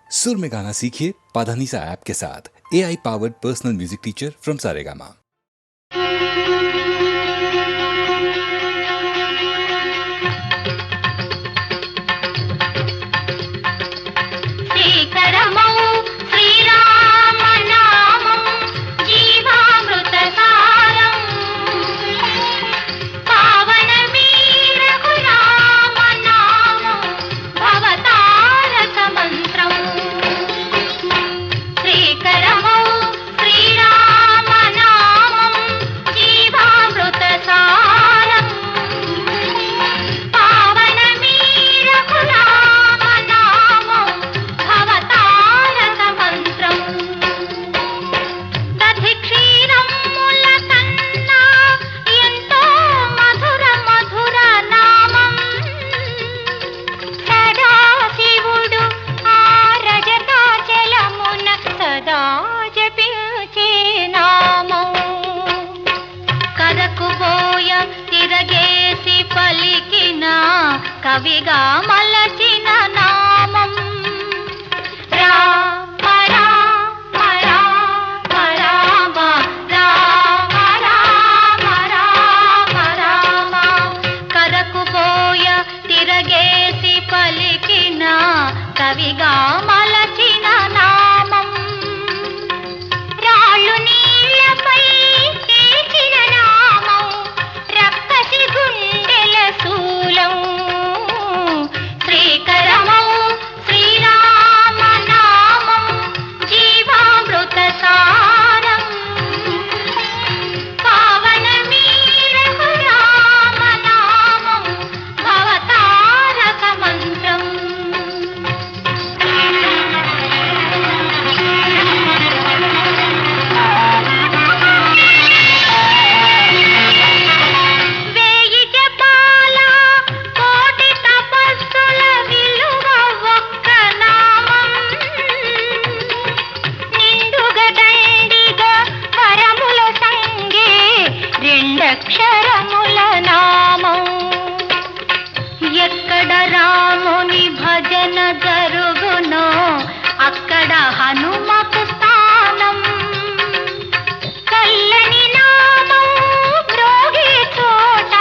सुर में गाना सीखिए पाधानीसा ऐप के साथ। AI powered personal music teacher from Saregama. కవిగా మలచిన నామం రామ రామ రామ రామ రామ రామ రామ రామ కరకు పోయ తిరగేసి పలికిన కవిగా మలచిన నామం రాళ్ళు నీళ్ళపై తీసిన నామం రక్కసి గుండెల శూలం అక్షరముల నామం ఎక్కడ రాముని భజన జరుగునో అక్కడ హనుమకు స్థానం కల్లని నామం మ్రోగే చోట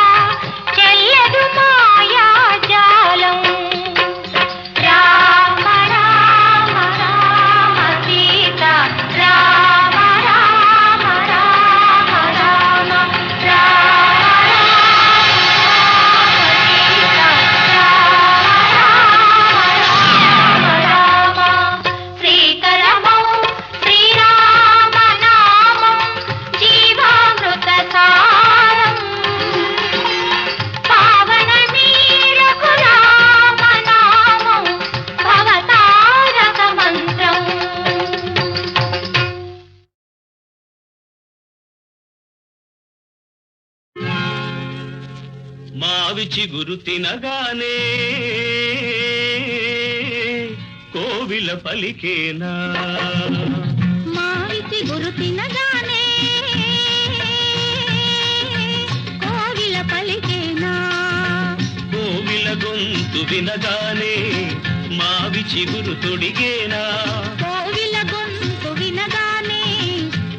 చెల్లదు మాయాజాలం రామ రామ రామ సీత రామ రామ రామ రామ మావి చిగురు తినగానే కోవిల పలికేనా మావి చిగురు తినగానే కోవిల పలికేనా కోవిల గొంతు వినగానే మావి చిగురు తొడిగేనా కోవిల గొంతు వినగానే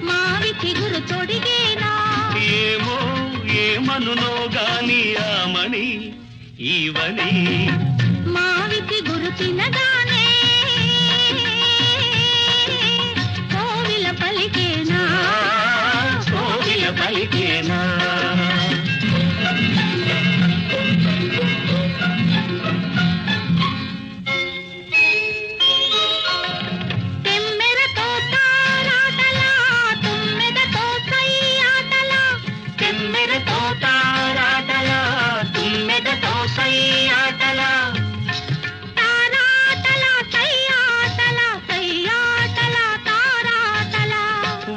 మావి చిగురు తొడిగేనా ఏమో ఏమనునో గాని ఆమణి ఈవని మావి చిగురు తినగానే కోవిల పలికేనా కోవిల పలికేనా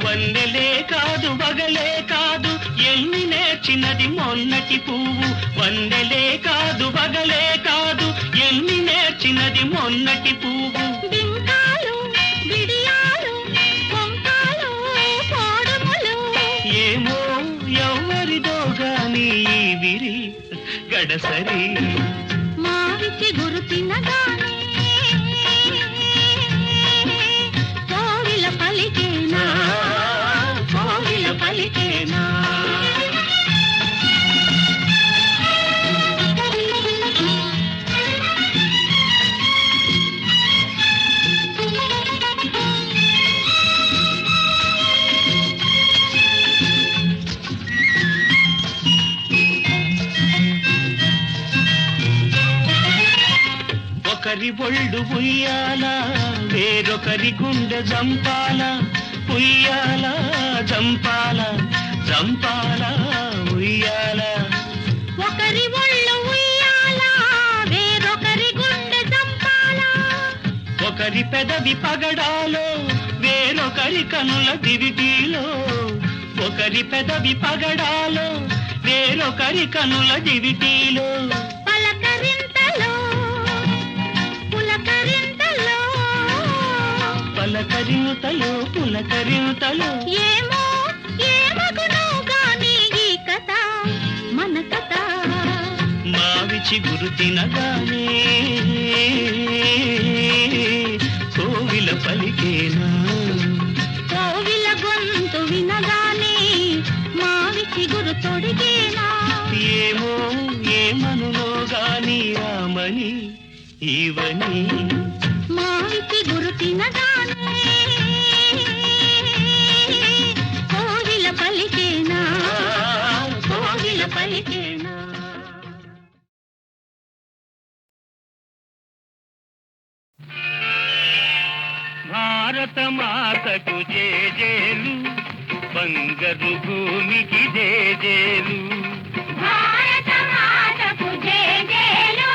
వన్నెలే కాదు వగలే కాదు ఎన్ని నేర్చినది మొన్నటి పువ్వు వన్నెలే కాదు వగలే కాదు ఎన్ని నేర్చినది మొన్నటి పువ్వు బింకాలు బిడియాలు కొంకాలు పోడుములు ఏమో ఎవరిదో గాని విరి గడసరి మావి చిగురు తినగానే ఒళ్ళు ఉయ్యాల వేరొకరి గుండె జంపాల ఉయ్యాల జంపాల జంపాల ఉయ్యాల ఒకరి ఒళ్ళు ఉయ్యాల వేరొకరి గుండె చంపాల ఒకరి పెదవి పగడాలో వేరొకరి కనుల దివిటీలో ఒకరి పెదవి పగడాలో వేరొకరి కనుల దివిటీలో పలకరింతలో పులకరింతలో పలకరింతలో పులకరింతలో ఏమో ఏమగునో గాని ఈ కథ మన కథ మావిచి గురు తినగానే కోవిల పలికేనా కోవిల గొంతు వినగానే మావి చిగురు తొడిగేనా ఏమో ఏమనునో గాని రామని ఇవని మావి చిగురు తినగానే కోవిల పలికేనా కోవిల పలికేనా భారత మాతకు జేజేలు బంగారు భూమికి జేజేలు భారత మాతకు జేజేలు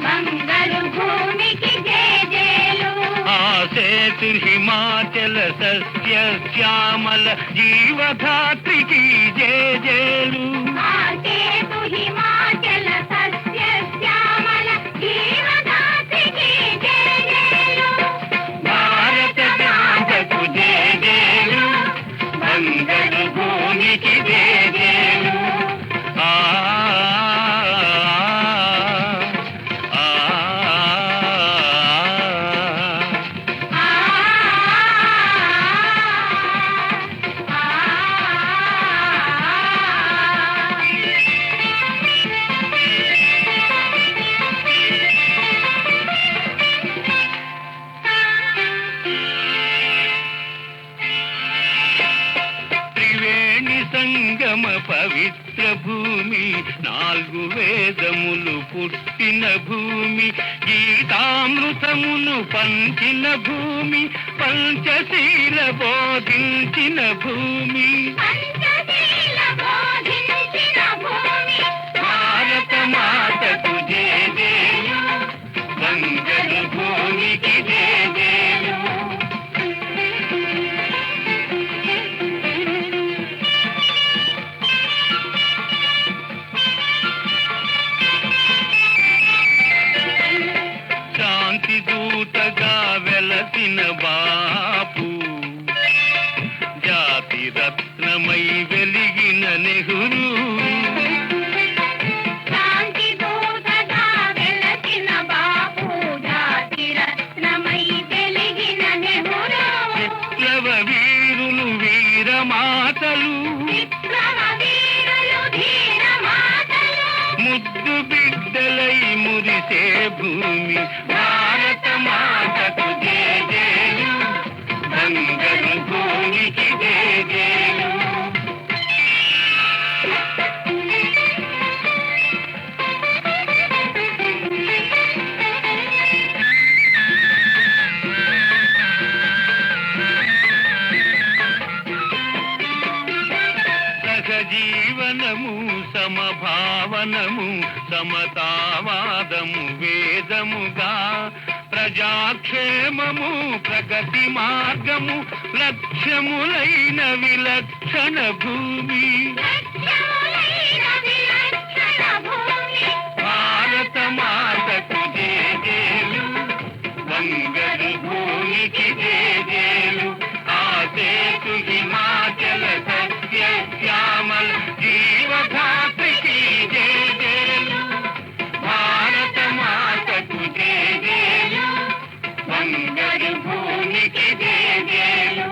బంగారు భూమికి జేజేలు ఆసేతు హిమాచల సస్య శ్యామల జీవధాత్రికి జేజేలు ఆసేతు హిమాచల సస్య శ్యామల జీవధాత్రికి జేజేలు భారత మాతకు జేజేలు బంగారు భూమికి జేజేలు ఆ ఆ త్రివేణి సంగమ పవిత్ర భూమి నాలుగు వేదములు పుట్టిన భూమి గీతామృతమును పంచిన భూమి పంచశీల బోధించిన భూమి పంచశీల బోధించిన భూమి భారత మాతకు జేజేలు బంగారు భూమికి జేజేలు శాంతి దూతగా వెలసిన బాపు జాతి రత్నమై వెలిగిన నెహ్రూ శాంతి దూతగా వెలసిన బాపు జాతి రత్నమై వెలిగిన నెహ్రూ విప్లవ వీరులు వీరమాతలు విప్లవ వీరులు ధీర మాతలు ముద్దు బిడ్డలై మురిసే భూమి భారత మాతకు జేజేలు బంగారు భూమికి జేజేలు సహజీవనము సమభావనము సమతావాదము వేదముగా ప్రజాక్షేమము ప్రగతి మార్గము లక్ష్యములైన విలక్షణ భూమి లక్ష్యములైన విలక్షణ భూమి భారత మాతకు జేజేలు బంగారు భూమికి జేజేలు ఆసేతు హిమాచల సస్య శ్యామల జీవధాత్రికి జేజేలు భారత మాతకు జేజేలు బంగారు భూమికి జేజేలు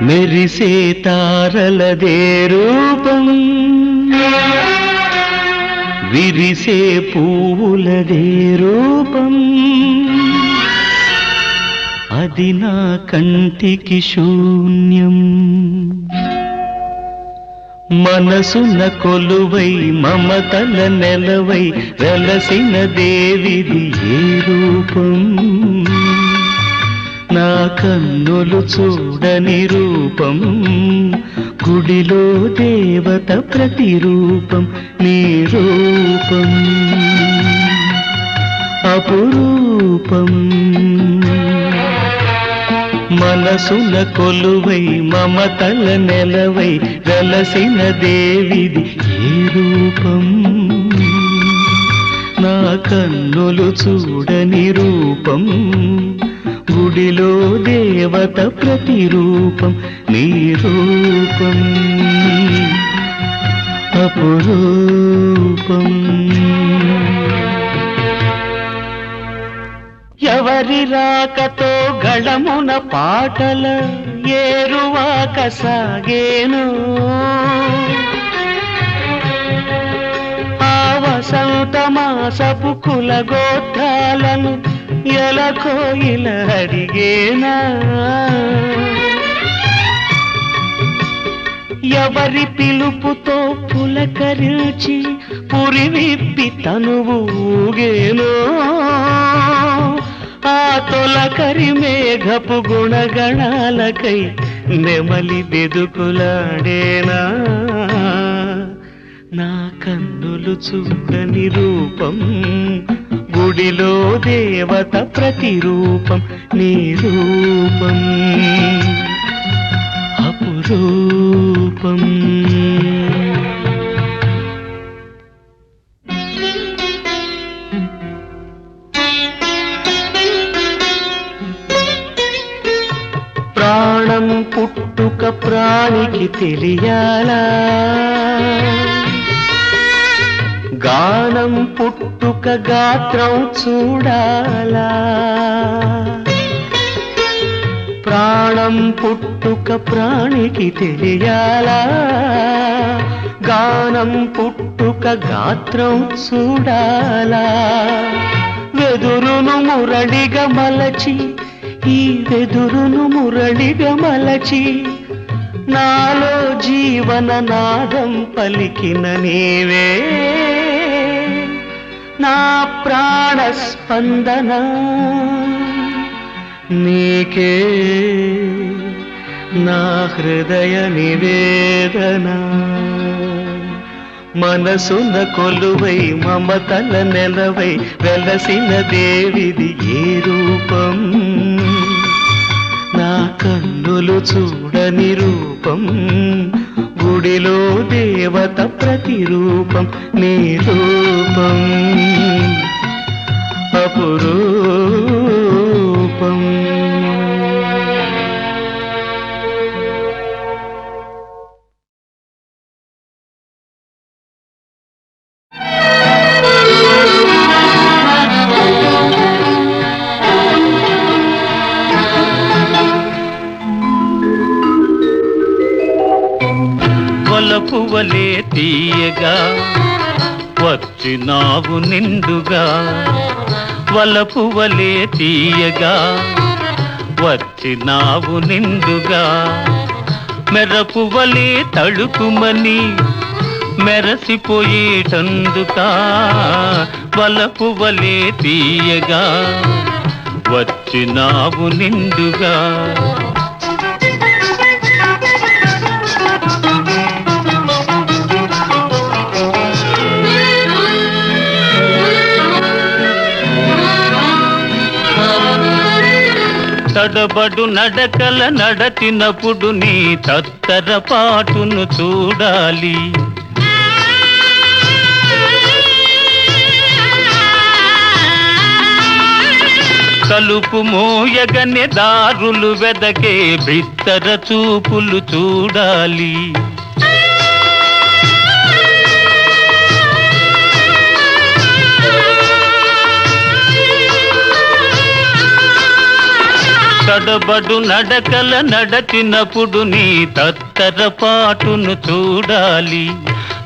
మెరిసే తారలదే రూపం విరిసే పువ్వులదే రూపం అది నా కంటికి శూన్యం మనసున కొలువై మమతల నెలవై వెలసిన దేవిది ఏ రూపం నా కన్నులు చూడని రూపం గుడిలో దేవత ప్రతిరూపం నీ రూపం అపురూపం మనసున కొలువై మమతల నెలవై వెలసిన దేవిది ఏ రూపం నా కన్నులు చూడని రూపం గుడిలో దేవత ప్రతిరూపం నీ రూపం అపురూపం ఎవరి రాకతో గళమున పాటల ఏరువాక సాగేను ఆ వసంత మాసపు కుల గోత్రాలను ఎలకోయిల అడిగేనా ఎవరి పిలుపుతో పులకరించి పురివిప్పి తనువు ఊగేనో ఆ తొలకరి మేఘపు గుణగణాలకై నెమలి బెదుకులాడేనా నా కన్నులు చూడని రూపం గుడిలో దేవత ప్రతిరూపం నీ రూపం అపురూపం ప్రాణం పుట్టుక ప్రాణికి తెలియాలా గానం పుట్టుక గాత్రం చూడాలా ప్రాణం పుట్టుక ప్రాణికి తెలియాలా గానం పుట్టుక గాత్రం చూడాలా వెదురును మురళిగా మలచి ఈ వెదురును మురళిగా మలచి నాలో జీవన నాదం పలికిన నీవే నా ప్రాణ స్పందన నీకే నా హృదయ నివేదన మనసున కొలువై మమతల నెలవై వెలసిన దేవిది ఏ రూపం నా కన్నులు చూడని రూపం గుడిలో దేవత ప్రతిరూపం నీ రూపం అపురూపం వలపువలే తీయగా వచ్చినావు నిండుగా వలపువలే తీయగా వచ్చినావు నిండుగా మెరపువలే తళుకుమని మెరసిపోయేటందుకా వలపువలే తీయగా వచ్చినావు నిండుగా తడబడు నడకల నడచినప్పుడు నీ తత్తర పాటును చూడాలి తలుపు మోయగనే దారులు వెదకే బిత్తర చూపులు చూడాలి తడబడు నడకల నడచినప్పుడు నీ తత్తర పాటును చూడాలి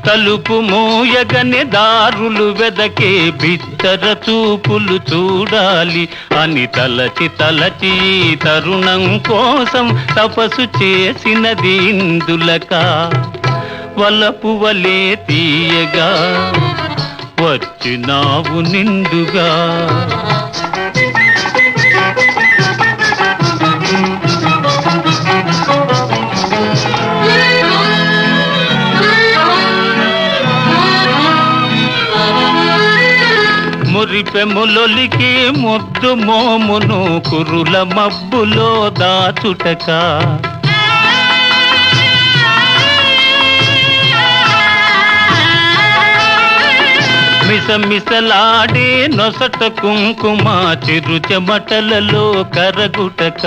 తలుపు మోయగనే దారులు వెదకే బిత్తర చూపులు చూడాలి అని తలచి తలచి తరుణం కోసం తపస్సు చేసినది ఇందులక వలపు వలే తీయగా వచ్చినావు నిండుగా. మురిపెములొలికి ముద్దు మోమును కురుల మబ్బులో దాచుటక. మిసమిసలాడే నొసట కుంకుమ చిరు చెమటలలో కరగుటక.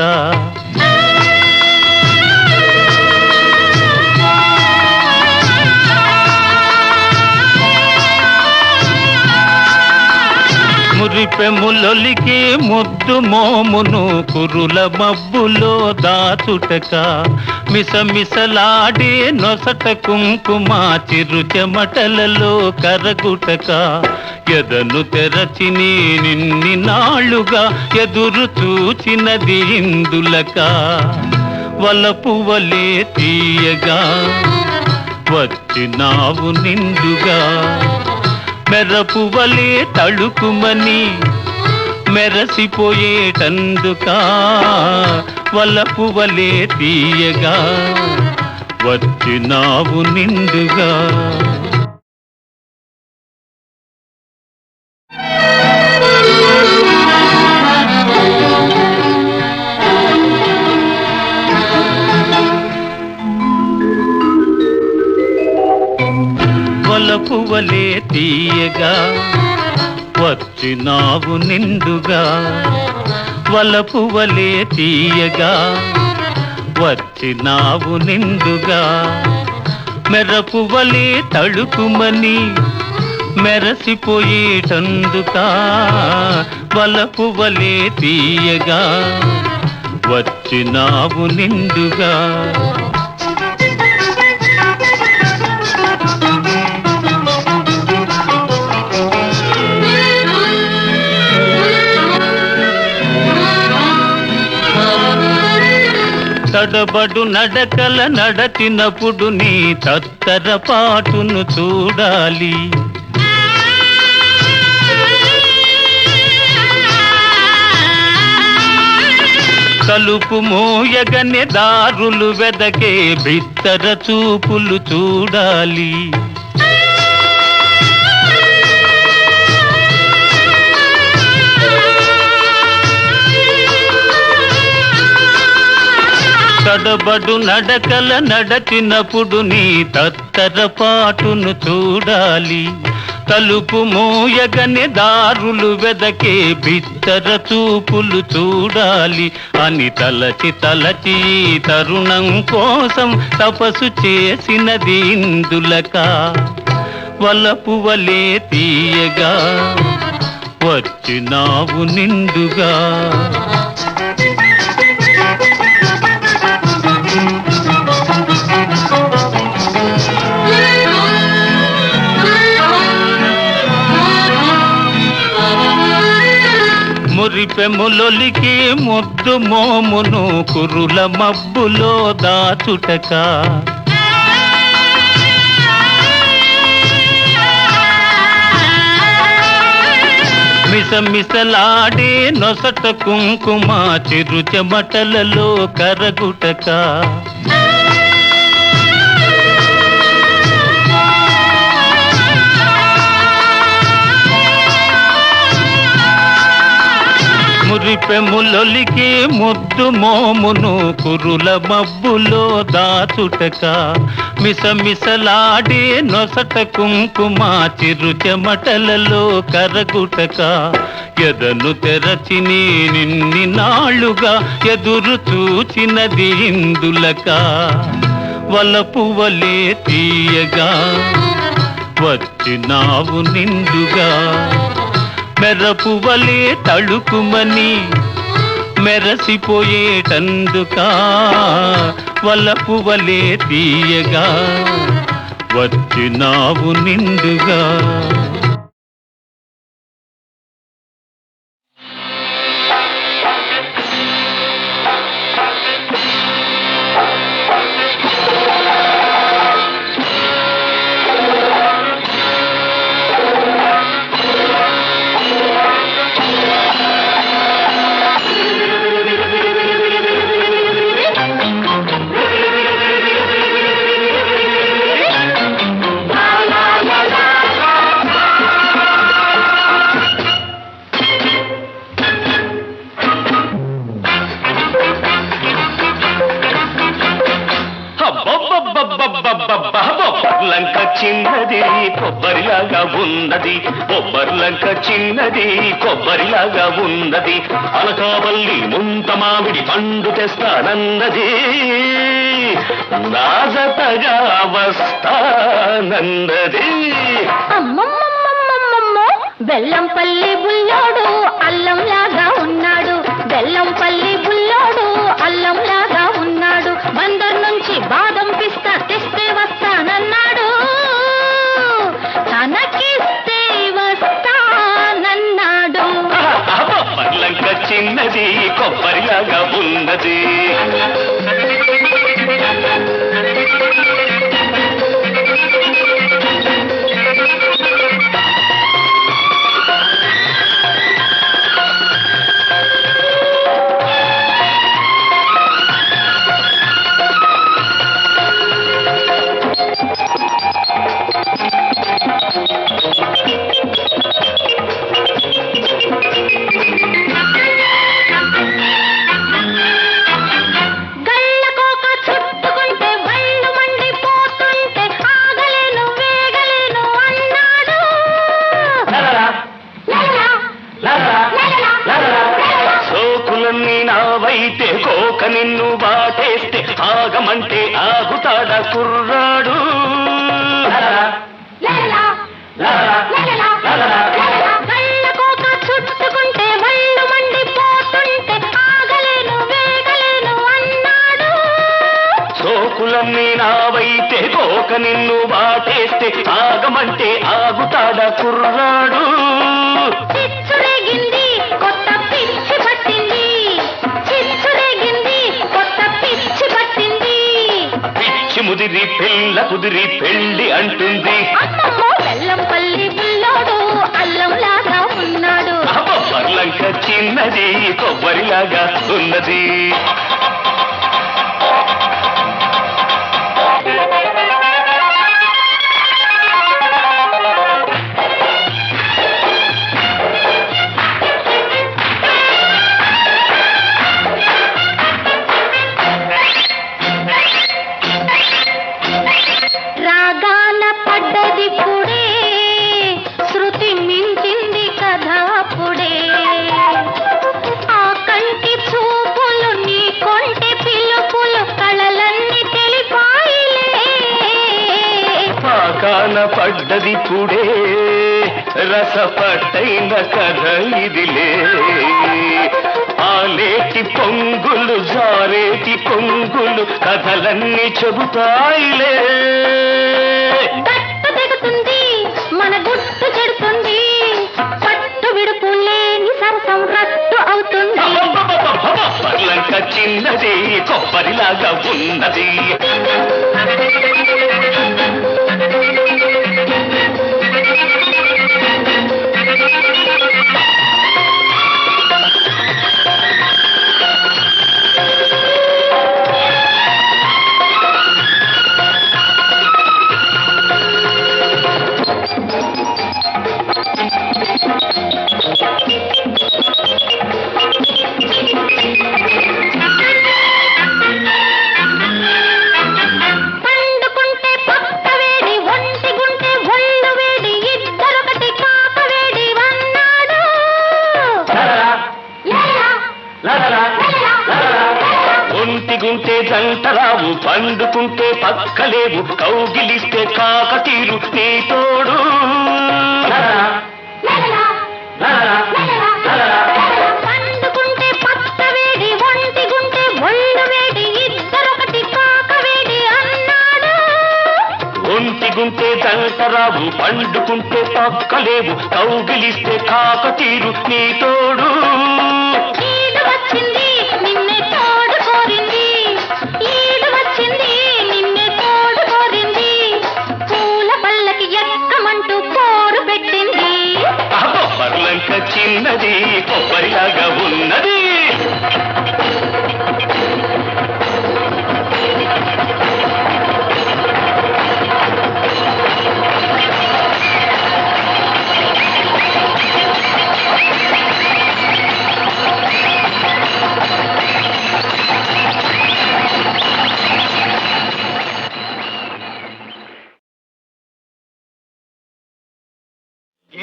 మురిపెములొలికి ముద్దు మోమును కురుల మబ్బులో దాచుటక. మిసమిసలాడే నొసట కుంకుమ చిరు చెమటలలో కరగుటక. ఎదను తెరచి నిన్ని నాళ్ళుగా ఎదురు చూచినది ఇందులక. వలపు వలే తీయగా వచ్చినావు నిండుగా. మెరపు వలే తళుకుమని మెరసిపోయేటందుకా. వలపు వలే తీయగా వచ్చినావు నిండుగా. వలపు వలే తీయగా వచ్చినావు నిండుగా. వలపు వలే తీయగా వచ్చినావు నిండుగా. మెరపు వలే తళుకుమని మెరసిపోయేటందుకా. వలపు వలే తీయగా వచ్చినావు నిండుగా. తడబడు నడకల నడచినప్పుడు నీ తత్తర పాటును చూడాలి. తలుపు మోయగనే దారులు వెదకే బిత్తర చూపులు చూడాలి. తడబడు నడకల నడచినప్పుడు నీ తత్తర పాటును చూడాలి. తలుపు మోయగనే దారులు వెదకే బిత్తర చూపులు చూడాలి. అని తలచి తలచి తరుణం కోసం తపస్సు చేసినది ఇందులక. వలపు వలే తీయగా వచ్చినావు నిండుగా. మురిపెములొలికి ముద్దు మోమును కురుల మబ్బులో దాచుటక. మిసమిసలాడే నొసట కుంకుమ చిరు చెమటలలో కరగుటక. మురిపెములొలికి ముద్దు మోమును కురుల మబ్బులో దాచుటక. మిసమిసలాడే నొసట కుంకుమ చిరు చెమటలలో కరగుటక. ఎదను తెరచి నిన్ని నాళ్ళుగా ఎదురు చూచినది ఇందులక. వలపు వలే తీయగా వచ్చినావు నిండుగా. మెరపు వలే తళుకుమని మెరసిపోయేటందుకా. వలపు వలే తీయగా వచ్చినావు నిండుగా. చిన్నది కొబ్బరిలాగా ఉన్నది, కొబ్బరిలంక చిన్నది కొబ్బరిలాగా ఉన్నది, అలకావల్లి ముంత మామిడి పండు తెస్తానన్నది, నాజతగా వస్తానన్నది. అమ్మమ్మమ్మమ్మమ్మమ్మో బెల్లంపల్లి బుల్లోడు అల్లంలాగా ఉన్నాడు, బెల్లంపల్లి బుల్లోడు అల్లంలాగా ఉన్నాడు, బందర్ నుంచి బాదం పిస్తా తెస్తే వస్తానన్నాడు, తనకిస్తే వస్తానన్నాడు. కొబ్బరిలంక చిన్నది కొబ్బరిలాగా ఉన్నది. గళ్ళకోక చుట్టుకుంటే వళ్ళు మండిపోతుంటే ఆగలేను వేగలేను అన్నాడు. సోకులన్నీ నావైతే కోక నిన్ను బాటేస్తే ఆగమంటే ఆగుతాడా కుర్రాడు. గళ్ళకోక చుట్టుకుంటే వళ్ళు మండిపోతుంటే ఆగలేను వేగలేను అన్నాడు. సోకులన్నీ నావైతే కోక నిన్ను బాటేస్తే ఆగమంటే ఆగుతాడా కుర్రాడు. చిచ్చురేగింది కొత్త పిచ్చి పట్టింది, చిచ్చురేగింది కొత్త పిచ్చి పట్టింది. పిచ్చి ముదిరి పిల్ల కుదిరి పెళ్ళి అంటుంది. అమ్మమ్మో బెల్లంపల్లి బుల్లోడు అల్లంలాగా ఉన్నాడు. కొబ్బరిలంక చిన్నది కొబ్బరిలాగా ఉన్నది. రాగాల పడ్డది పుడే, శృతి మించింది కదా పుడే, ఆ కంటి చూపులు నీ కొంటె పిలుపులు కళలన్నీ తెలిపాయిలే. పాకాన పడ్డది పుడే రసపట్టైన కథ ఇదిలే, ఆలేటి పొంగులు జారేటి పొంగులు కథలన్నీ చెబుతాయిలే. గట్టు దిగుతుంది మన గుట్టు చెడుతుంది, పట్టు విడుపు లేని సరసం రట్టు అవుతుంది. కొబ్బరిలంక చిన్నది కొబ్బరిలాగా ఉన్నది. పండుకుంటే పక్క వేడి, ఒంటి గుంటే ఒళ్ళు వేడి, ఇద్దరొకటి కాక వేడి అన్నాడు. ఒంటిగుంటే జంటరావు, పండుకుంటే పక్కలేవు, కౌగిలిస్తే కాకతీరు నీ తోడు. పండుకుంటే పక్క వేడి, ఒంటి గుంటే ఒళ్ళు వేడి, ఇద్దరొకటి కాక వేడి అన్నాడు. ఒంటిగుంటే జంటరావు, పండుకుంటే పక్కలేవు, కౌగిలిస్తే కాకతీరు నీ తోడు. ఈడు వచ్చింది నిన్నే తోడు కోరింది, ఈడు వచ్చింది నిన్నే తోడు కోరింది, పూల పల్లకి ఎక్కమంటూ పోరు పెట్టింది. కొబ్బరిలంక చిన్నది కొబ్బరిలాగా ఉన్నది. ఎస్,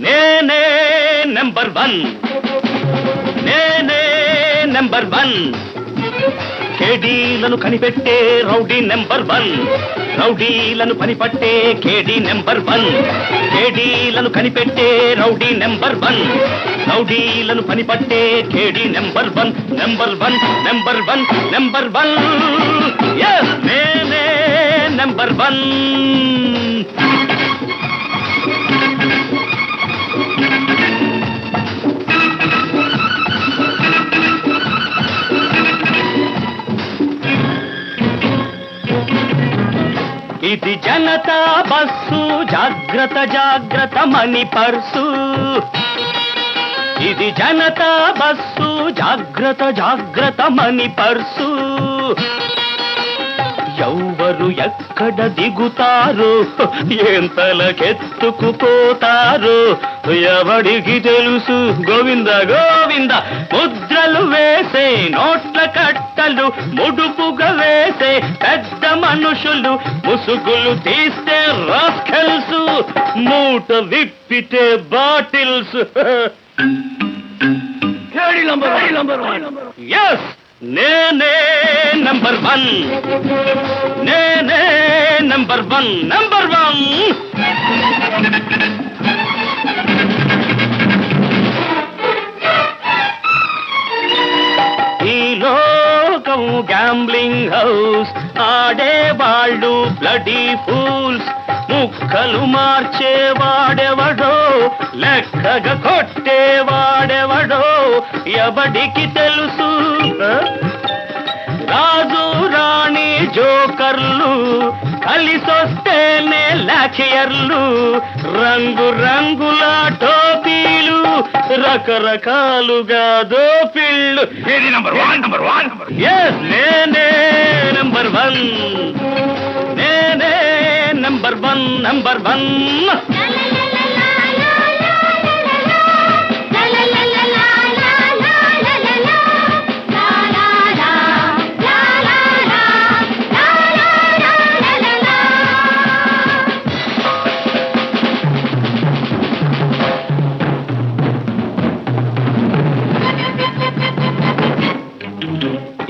నేనే నెంబర్ వన్, నేనే నెంబర్ వన్. కేడీలను కనిపెట్టే రౌడీ నెంబర్ వన్, రౌడీలను పనిపట్టే కేడీ నెంబర్ వన్. కేడీలను కనిపెట్టే రౌడీ నెంబర్ వన్, రౌడీలను పనిపట్టే కేడీ number one. Number one, number one, number one. Yes, నేనే నెంబర్ వన్. ఇది జనతా బస్సు, జాగ్రత్త జాగ్రత్త మణి పర్సు. ఇది జనతా బస్సు, జాగ్రత్త జాగ్రత్త మణి పర్సు. ఎవరు ఎక్కడ దిగుతారు, ఎంతలకెత్తుకుపోతారు ఎవడికి తెలుసు. గోవింద గోవింద. ముద్రలు వేసే నోట్ల కట్టలు, ముడుపుగా వేసే పెద్ద మనుషులు, ముసుగులు తీస్తే రాస్కెల్స్, మూట విప్పితే బాటిల్స్. ఎస్, నేనే నంబర్ వన్, నేనే నంబర్ వన్, నంబర్ వన్. ఈ లోకం గ్యాంబ్లింగ్ హౌస్, ఆడేవాళ్ళు బ్లడీ ఫూల్స్. ముక్కలు మార్చేవాడెవడో, లెక్కగా కొట్టేవాడెవడో ఎవడికి తెలుసు. రాజు రాణి జోకర్లు, కలిసొస్తేనే లాఖియర్లు. రంగు రంగుల టోపీలు, రకరకాలుగా దోపిళ్ళు. ఎస్, నేనే నెంబర్ వన్, నేనే నెంబర్ వన్, నెంబర్ వన్.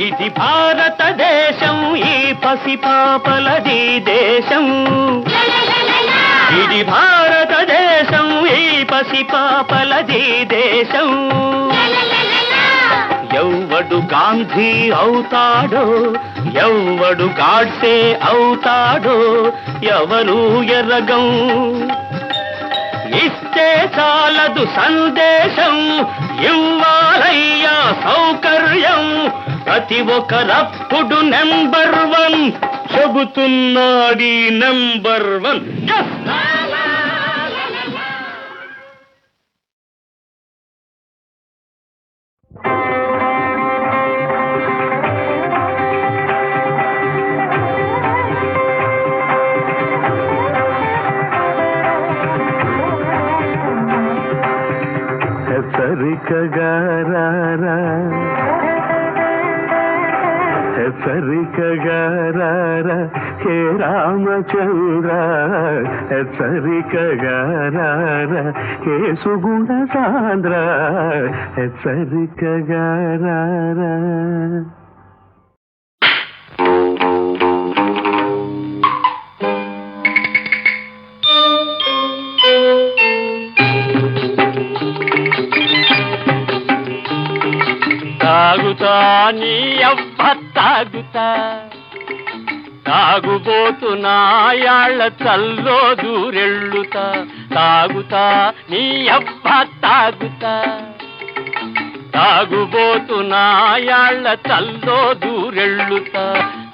ఇది భారతదేశం, ఈ పసిపాపలది దేశం. ఇది భారతదేశం, ఈ పసిపాపలది దేశం. ఎవ్వడు గాంధీ అవుతాడో, ఎవ్వడు గాడ్సే అవుతాడో ఎవరు ఎరగం. ఇస్తే చాలదు సందేశం, ఇవ్వాలయ్యా సౌకర్యం. ప్రతి ఒక్కరప్పుడు నెంబర్ వన్, చెబుతున్నాడి నెంబర్ వన్. సరికగారా హెచ్చరికగారా హే రామచంద్ర, హెచ్చరికగారా హే సుగుణ సాంద్ర, హెచ్చరికగారా. తాగుతా నీ అవ్వ తాగుతా, తాగుబోతున్నా యాళ్ళ చల్లో దూరెళ్ళుతా. తాగుతా నీ అవ్వ తాగుతా, తాగుబోతున్నా యాళ్ళ చల్లో దూరెళ్ళుతా.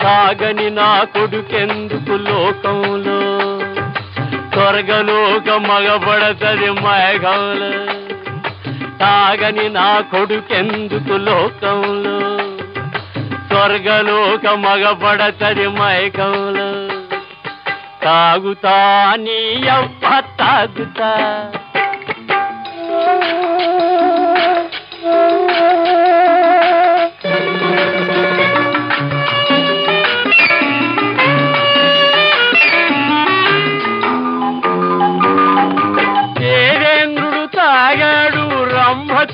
తాగని నా కొడుకెందుకు లోకంలో, స్వర్గలోక మగబడతది మేఘంలో. తాగని నా కొడుకెందుకు లోకంలో, స్వర్గలోక మగబడతది మైకంలో. తాగుతా నీ అవ్వ తాగుతా.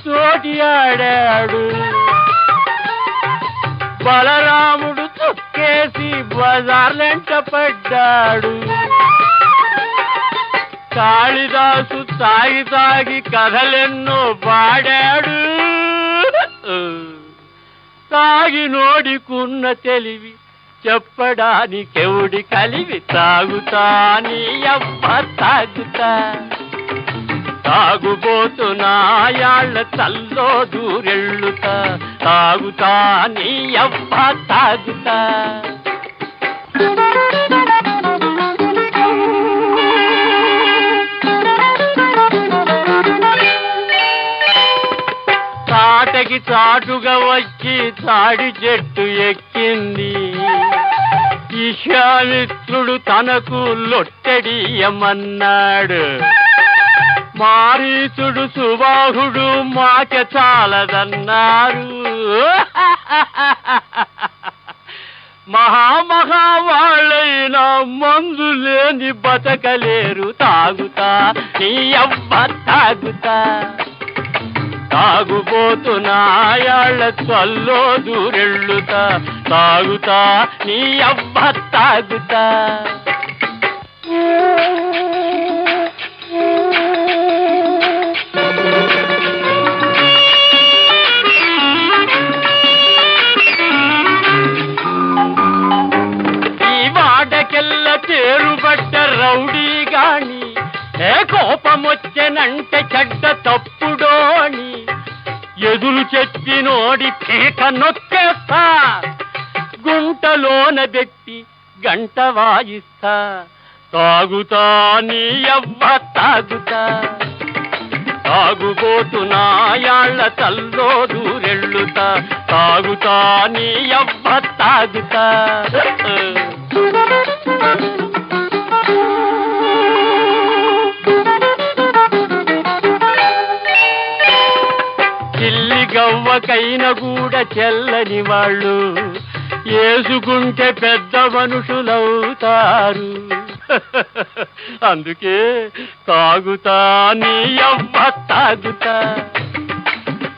తోటి ఆడాడు. బలరాముడు తొక్కేసి బజార్లెంట పడ్డాడు. కాళిదాసు తాగి తాగి కథలెన్నో పాడాడు. తాగి నోడికున్న తెలివి చెప్పడానికెవుడి కలివి. తాగుతా నీ అబ్బ తాగుతా, తాగుబోతున్నాయాళ్ళ తల్లో దూరెళ్ళుతా. తాగుతా నీ అబ్బ తాగుతా. తాటకి చాటుగా వచ్చి తాడి చెట్టు ఎక్కింది. విశ్వామిత్రుడు తనకు లొట్టెడియమన్నాడు. మారీచుడు సుబాహుడు మాక చాలదన్నారు. మహామహావాళ్ళైనా మందు లేని బతకలేరు. తాగుతా నీ అవ్వ తాగుతా, తాగుబోతున్నాయాళ్ళ చల్లో దూరెళ్ళుతా. తాగుతా నీ అవ్వ తాగుతా. ఈ వాడకెల్ల తేరుబడ్డ రౌడీ గాని ఏ కోపమొచ్చెనంటే చెడ్డ తప్పుడోని ఎదురు చెప్పినోడి పీక నొక్కేస్తా. గుంటలోన పెట్టి గంట వాయిస్తా. తాగుతా నీ అవ్వ తాగుతా, తాగుబోతున్నాయాళ్ళ తల్లో దూరెళ్ళుతా. తాగుతా నీ అవ్వ తాగుతా. చిల్లి గవ్వకైన కూడా చెల్లని వాళ్ళు ఏసుకుంటే పెద్ద మనుషులవుతారు. అందుకే తాగుతా నీ అవ్వ తాగుతా,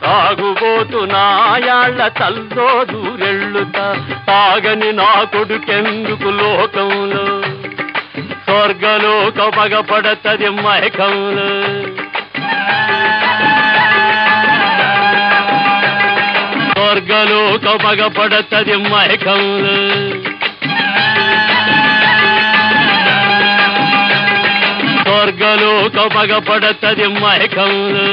తాగుబోతున్నాయాళ్ళ తల్లో దూరెళ్ళుతా. తాగని నా కొడుకెందుకు లోకంలో, స్వర్గలోక పగపడతది మైకంలో. స్వర్గలోక పగపడతది మైకంలో. స్వర్గలోక పగపడతది మైకంలో.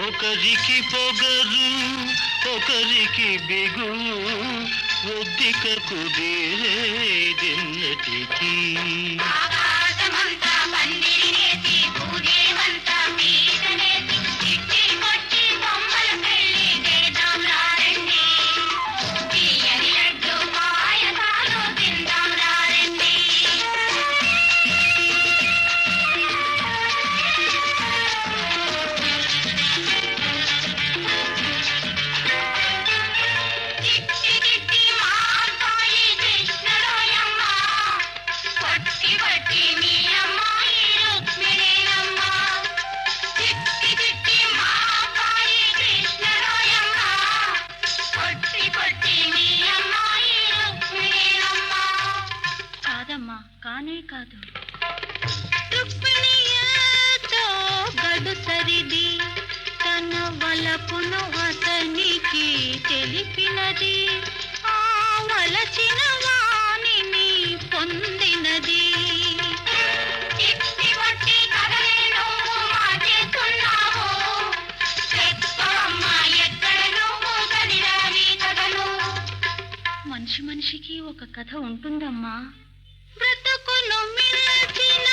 ఒకరికి పొగరు ఒకరికి బిగు ఒద్దిక కుదిరేదిన్నటికి కానే కాదు. రుక్మిణితో గడుసరిది తన వలపును అతనికి తెలిపినది, ఆ వలచిన వాణిని పొందినది. మనిషి మనిషికి ఒక కథ ఉంటుందమ్మా. బ్రతుకును మిల్చిన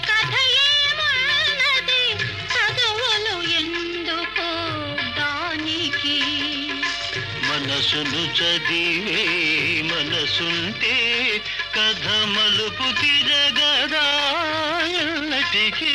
కథ ఏమన్నది, చదువులు ఎందుకో దానికి. మనసును చదివే మనసుంటే కథ మలుపు తిరగదా ఎన్నటికీ.